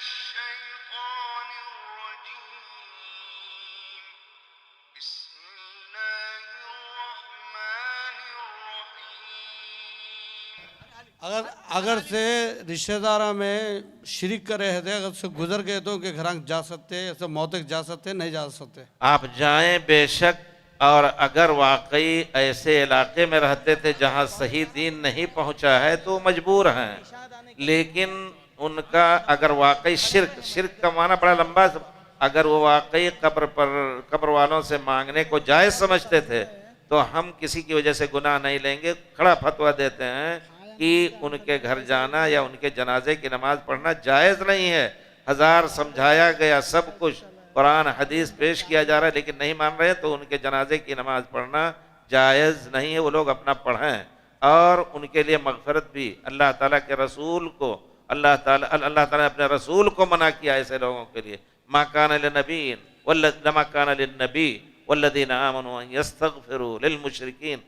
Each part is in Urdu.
الشيطان الرجيم بسم الله الرحمن الرحيم اگر سے رشتہ داروں میں شرک کر رہے تھے، اگر سے گزر گئے تو کہ گھراں جا سکتے، ایسے موت تک جا سکتے، نہیں جا سکتے؟ آپ جائیں بے شک، اور اگر واقعی ایسے علاقے میں رہتے تھے جہاں صحیح دین نہیں پہنچا ہے تو مجبور ہیں، لیکن ان کا اگر واقعی شرک کا معنی بڑا لمبا، اگر وہ واقعی قبر والوں سے مانگنے کو جائز سمجھتے تھے تو ہم کسی کی وجہ سے گناہ نہیں لیں گے۔ کھڑا فتویٰ دیتے ہیں کہ ان کے گھر جانا یا ان کے جنازے کی نماز پڑھنا جائز نہیں ہے۔ ہزار سمجھایا گیا، سب کچھ قرآن حدیث پیش کیا جا رہا ہے، لیکن نہیں مان رہے، تو ان کے جنازے کی نماز پڑھنا جائز نہیں ہے۔ وہ لوگ اپنا پڑھیں، اور ان کے لیے مغفرت بھی اللہ تعالیٰ کے رسول کو، اللہ تعالیٰ نے اپنے رسول کو منع کیا ایسے لوگوں کے لیے۔ ما کان لنبی والذین آمنوا ان یستغفروا للمشرکین،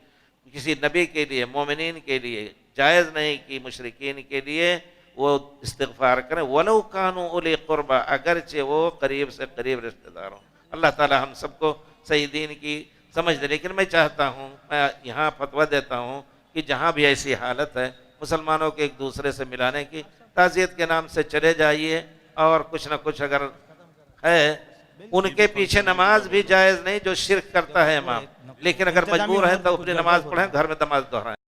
کسی نبی کے لیے، مومنین کے لیے جائز نہیں کہ مشرکین کے لیے وہ استغفار کریں، وَلَوْ كَانُوا أُولِي قُرْبَى، اگرچہ وہ قریب سے قریب رشتہ دار ہوں۔ اللہ تعالی ہم سب کو صحیح دین کی سمجھ دے۔ لیکن میں چاہتا ہوں، میں یہاں فتویٰ دیتا ہوں کہ جہاں بھی ایسی حالت ہے مسلمانوں کے ایک دوسرے سے ملانے کی، تعزیت کے نام سے چلے جائیے، اور کچھ نہ کچھ اگر ہے، ان کے پیچھے نماز بھی جائز نہیں جو شرک کرتا ہے امام، لیکن اگر مجبور ہے تو اپنی نماز پڑھیں، گھر میں نماز دہرائیں۔